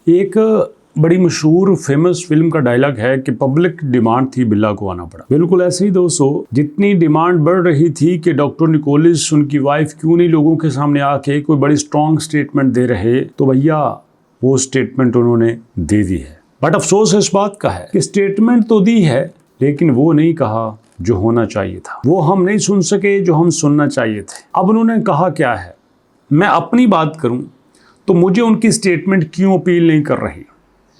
एक बड़ी मशहूर फेमस फिल्म का डायलॉग है कि पब्लिक डिमांड थी, बिल्ला को आना पड़ा। बिल्कुल ऐसे ही दोस्तों, जितनी डिमांड बढ़ रही थी कि डॉक्टर निकोलस, उनकी वाइफ क्यों नहीं लोगों के सामने आके कोई बड़ी स्ट्रॉन्ग स्टेटमेंट दे रहे, तो भैया वो स्टेटमेंट उन्होंने दे दी है। बट अफसोस इस बात का है कि स्टेटमेंट तो दी है, लेकिन वो नहीं कहा जो होना चाहिए था। वो हम नहीं सुन सके जो हम सुनना चाहिए थे। अब उन्होंने कहा क्या है, मैं अपनी बात करूं तो मुझे उनकी स्टेटमेंट क्यों अपील नहीं कर रही,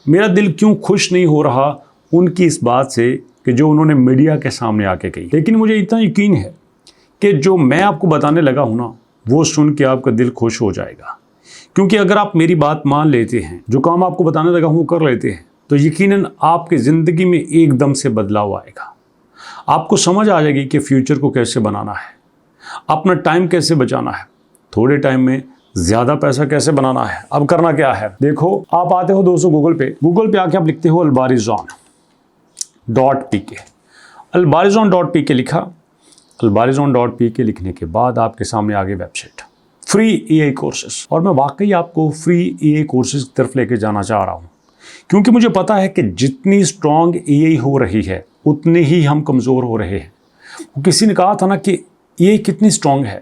मेरा दिल क्यों खुश नहीं हो रहा उनकी इस बात से कि जो उन्होंने मीडिया के सामने आके कही। लेकिन मुझे इतना यकीन है कि जो मैं आपको बताने लगा हूं ना, वो सुन के आपका दिल खुश हो जाएगा। क्योंकि अगर आप मेरी बात मान लेते हैं, जो काम आपको बताने लगा हूं कर लेते हैं, तो यकीनन आपकी ज़िंदगी में एकदम से बदलाव आएगा। आपको समझ आ जाएगी कि फ्यूचर को कैसे बनाना है, अपना टाइम कैसे बचाना है, थोड़े टाइम में ज़्यादा पैसा कैसे बनाना है। अब करना क्या है, देखो आप आते हो दोस्तों गूगल पे आके आप लिखते हो albarizon.pk। albarizon.pk लिखा, albarizon.pk लिखने के बाद आपके सामने आगे वेबसाइट फ्री एआई कोर्सेज। और मैं वाकई आपको फ्री एआई कोर्सेज की तरफ लेके जाना चाह रहा हूँ, क्योंकि मुझे पता है कि जितनी स्ट्रॉन्ग एआई हो रही है उतने ही हम कमज़ोर हो रहे हैं। किसी ने कहा था ना कि एआई कितनी स्ट्रॉन्ग है,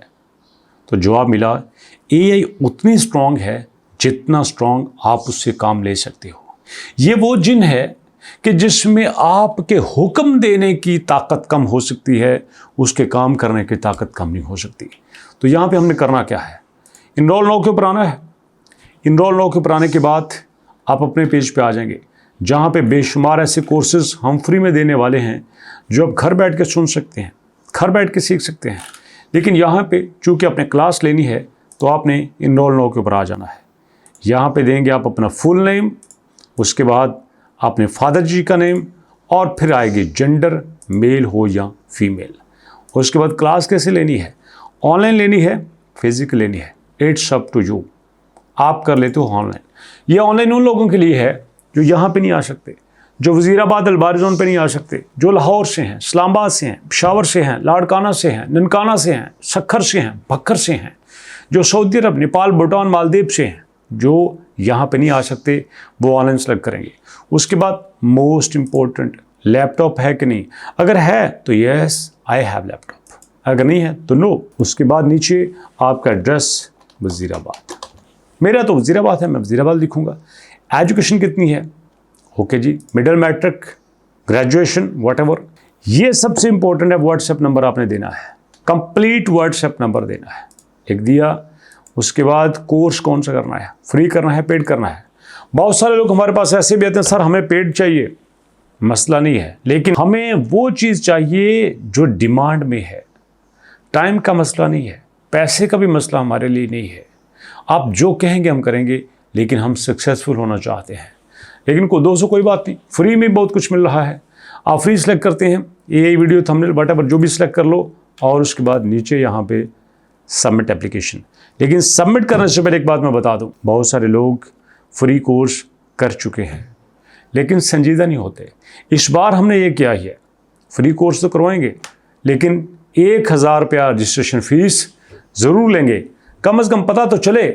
तो जवाब मिला एआई उतनी स्ट्रॉन्ग है जितना स्ट्रॉन्ग आप उससे काम ले सकते हो। ये वो जिन है कि जिसमें आपके हुक्म देने की ताकत कम हो सकती है, उसके काम करने की ताकत कम नहीं हो सकती। तो यहाँ पे हमने करना क्या है, इनरोल नाउ के ऊपर आना है। इनरोल नाउ के ऊपर आने के बाद आप अपने पेज पे आ जाएंगे, जहाँ पे बेशुमार ऐसे कोर्सेज हम फ्री में देने वाले हैं जो आप घर बैठ के सुन सकते हैं, घर बैठ के सीख सकते हैं। लेकिन यहाँ पे चूँकि आपने क्लास लेनी है तो आपने इनरोल नाउ के ऊपर आ जाना है। यहाँ पे देंगे आप अपना फुल नेम, उसके बाद आपने फादर जी का नेम, और फिर आएगी जेंडर, मेल हो या फीमेल। उसके बाद क्लास कैसे लेनी है, ऑनलाइन लेनी है, फिजिकल लेनी है, इट्स अप टू यू। आप कर लेते हो ऑनलाइन। ये ऑनलाइन उन लोगों के लिए है जो यहाँ पे नहीं आ सकते, जो वज़ीराबाद अलबारिज़ोन पे नहीं आ सकते, जो लाहौर से हैं, इस्लामाबाद से हैं, पेशावर से हैं, लाड़काना से हैं, ननकाना से हैं, सखर से हैं, भक्खर से हैं, जो सऊदी अरब, नेपाल, भूटान, मालदीव से हैं, जो यहाँ पे नहीं आ सकते, वो ऑनलाइन सेलेक्ट करेंगे। उसके बाद मोस्ट इम्पोर्टेंट, लैपटॉप है कि नहीं, अगर है तो यस आई हैव लैपटॉप, अगर नहीं है तो नो। उसके बाद नीचे आपका एड्रेस वज़ीराबाद, मेरा तो वज़ीराबाद है, मैं वज़ीराबाद लिखूँगा। एजुकेशन कितनी है, ओके जी, मिडिल, मैट्रिक, ग्रेजुएशन, व्हाटएवर। ये सबसे इंपॉर्टेंट है, व्हाट्सएप नंबर आपने देना है, कंप्लीट व्हाट्सएप नंबर देना है, एक दिया। उसके बाद कोर्स कौन सा करना है, फ्री करना है, पेड करना है। बहुत सारे लोग हमारे पास ऐसे भी आते हैं, सर हमें पेड चाहिए, मसला नहीं है, लेकिन हमें वो चीज़ चाहिए जो डिमांड में है। टाइम का मसला नहीं है, पैसे का भी मसला हमारे लिए नहीं है। आप जो कहेंगे हम करेंगे, लेकिन हम सक्सेसफुल होना चाहते हैं। लेकिन दोस्तों कोई बात नहीं, फ्री में बहुत कुछ मिल रहा है। आप फ्री सेलेक्ट करते हैं, ये वीडियो थंबनेल व्हाटएवर जो भी सिलेक्ट कर लो, और उसके बाद नीचे यहाँ पे सबमिट एप्लीकेशन। लेकिन सबमिट करने से पहले एक बात मैं बता दूं, बहुत सारे लोग फ्री कोर्स कर चुके हैं लेकिन संजीदा नहीं होते। इस बार हमने ये किया है, फ्री कोर्स तो करवाएंगे, लेकिन 1000 रुपया रजिस्ट्रेशन फीस ज़रूर लेंगे। कम से कम पता तो चले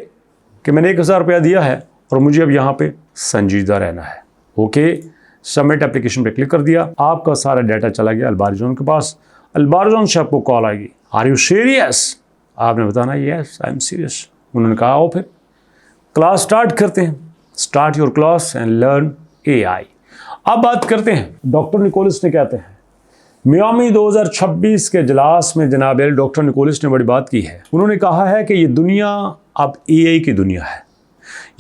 कि मैंने 1000 रुपया दिया है और मुझे अब यहाँ पे संजीदा रहना है। ओके, सबमिट एप्लीकेशन पे क्लिक कर दिया, आपका सारा डाटा चला गया अलबारिज़ोन के पास। अलबारिज़ोन से आपको कॉल आएगी, आर यू सीरियस, आपने बताना यस आई एम सीरियस। उन्होंने कहा आओ फिर क्लास स्टार्ट करते हैं, start your class and learn AI. अब बात करते हैं डॉक्टर निकोलस ने कहते हैं, मियामी 2026 के इजलास में जनाब डॉक्टर निकोलस ने बड़ी बात की है। उन्होंने कहा है कि ये दुनिया अब एआई की दुनिया है,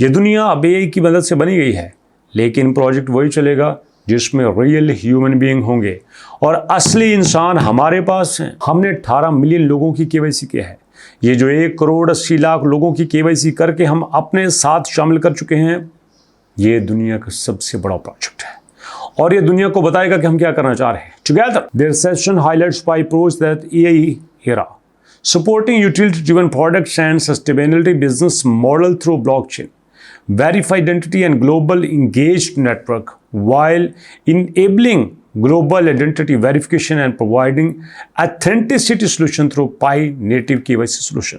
ये दुनिया अब एआई की मदद से बनी गई है, लेकिन प्रोजेक्ट वही चलेगा जिसमें रियल ह्यूमन बीइंग होंगे और असली इंसान हमारे पास हैं। हमने 18 मिलियन लोगों की केवाईसी किया है। ये जो 1,80,00,000 लोगों की केवाईसी करके हम अपने साथ शामिल कर चुके हैं, ये दुनिया का सबसे बड़ा प्रोजेक्ट है और ये दुनिया को बताएगा कि हम क्या करना चाह रहे हैं। Together their session highlights by approach that AI era supporting utility driven products and sustainability business model through blockchain, verified identity and global engaged network while enabling global identity verification and providing authenticity solution through Pi native KYC solution।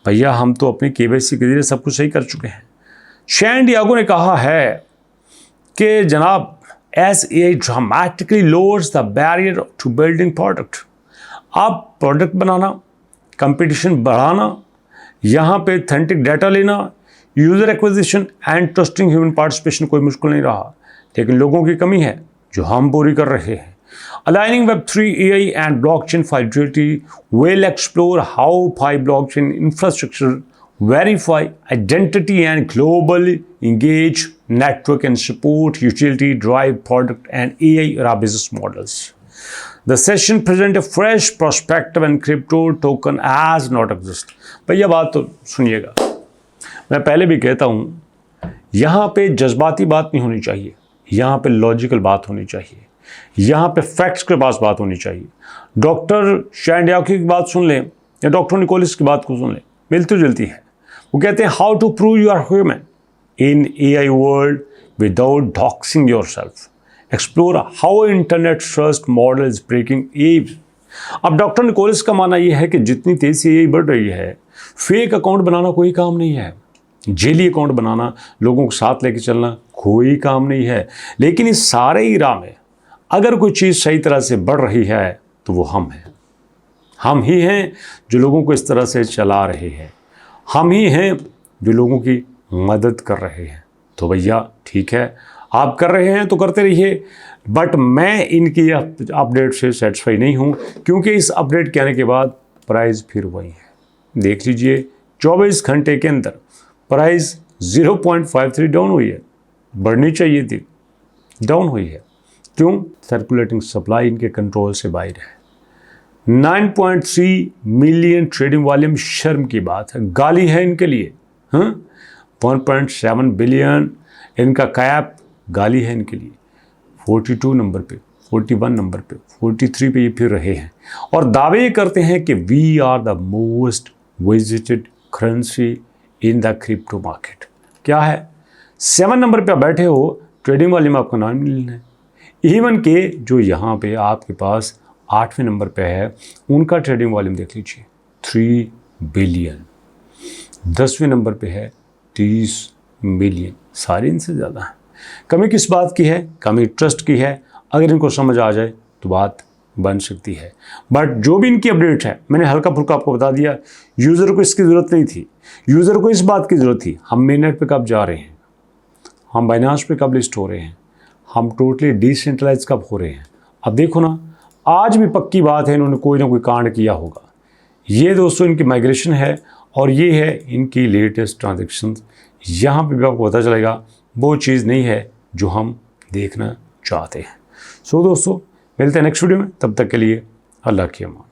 भैया हम तो अपनी KYC के जरिए सब कुछ सही कर चुके हैं। शैन डियागो ने कहा है कि जनाब, as AI dramatically lowers the barrier to building product, आप प्रोडक्ट बनाना, कंपटीशन बढ़ाना, यहाँ पे ऑथेंटिक डाटा लेना, user acquisition and trusting human participation कोई मुश्किल नहीं रहा, लेकिन लोगों की कमी है जो हम पूरी कर रहे हैं। Aligning Web3 AI and blockchain fidelity will explore how 5 blockchain infrastructure verify identity and globally engage network and support utility drive product and AI era business models. The session present a fresh perspective and crypto token as not exist. भैया बात तो सुनिएगा, मैं पहले भी कहता हूँ, यहाँ पे जज्बाती बात नहीं होनी चाहिए, यहाँ पे लॉजिकल बात होनी चाहिए, यहाँ पे फैक्ट्स के पास बात होनी चाहिए। डॉक्टर शैन डियागो की बात सुन लें या डॉक्टर निकोलस की बात को सुन लें, मिलती जुलती है। वो कहते हैं how to prove you are human in AI world without doxxing yourself, explore how internet trust model is breaking AI। अब डॉक्टर निकोलस का मानना यह है कि जितनी तेज़ी से AI बढ़ रही है, फेक अकाउंट बनाना कोई काम नहीं है, जेली अकाउंट बनाना, लोगों को साथ लेके चलना कोई काम नहीं है। लेकिन इस सारे इरा में अगर कोई चीज़ सही तरह से बढ़ रही है तो वो हम हैं। हम ही हैं जो लोगों को इस तरह से चला रहे हैं, हम ही हैं जो लोगों की मदद कर रहे हैं। तो भैया ठीक है, आप कर रहे हैं तो करते रहिए, बट मैं इनकी अपडेट से सेटिस्फाई नहीं हूँ, क्योंकि इस अपडेट के आने के बाद प्राइस फिर वही है। देख लीजिए 24 घंटे के अंदर प्राइस 0.53 डाउन हुई है, बढ़नी चाहिए थी, डाउन हुई है। क्यों? सर्कुलेटिंग सप्लाई इनके कंट्रोल से बाहर है। 9.3 मिलियन ट्रेडिंग वॉल्यूम शर्म की बात है, गाली है इनके लिए। 1.7 बिलियन इनका कैप, गाली है इनके लिए। 42 नंबर पे, 41 नंबर पे, 43 पे ये फिर रहे हैं और दावे ये करते हैं कि we are the most visited currency in the crypto market. क्या है? 7 नंबर पे आप बैठे हो, ट्रेडिंग वॉल्यूम आपका 9 मिलियन है। इवन के जो यहाँ पे आपके पास 8वें नंबर पे है, उनका ट्रेडिंग वॉल्यूम देख लीजिए 3 बिलियन। 10वें नंबर पे है 30 मिलियन, सारे इनसे ज़्यादा है। कमी किस बात की है? कमी ट्रस्ट की है। अगर इनको समझ आ जाए तो बात बन सकती है, बट जो भी इनकी अपडेट है मैंने हल्का फुल्का आपको बता दिया। यूज़र को इसकी ज़रूरत नहीं थी, यूज़र को इस बात की ज़रूरत थी हम मेननेट पे कब जा रहे हैं, हम बाइनांस पे कब लिस्ट हो रहे हैं, हम टोटली डिसेंट्रलाइज कब हो रहे हैं। अब देखो ना, आज भी पक्की बात है इन्होंने कोई ना कोई कांड किया होगा। ये दोस्तों इनकी माइग्रेशन है और ये है इनकी लेटेस्ट ट्रांजेक्शन। यहाँ पे भी आपको पता चलेगा वो चीज़ नहीं है जो हम देखना चाहते हैं। सो दोस्तों मिलते हैं नेक्स्ट वीडियो में, तब तक के लिए अल्लाह की अमान।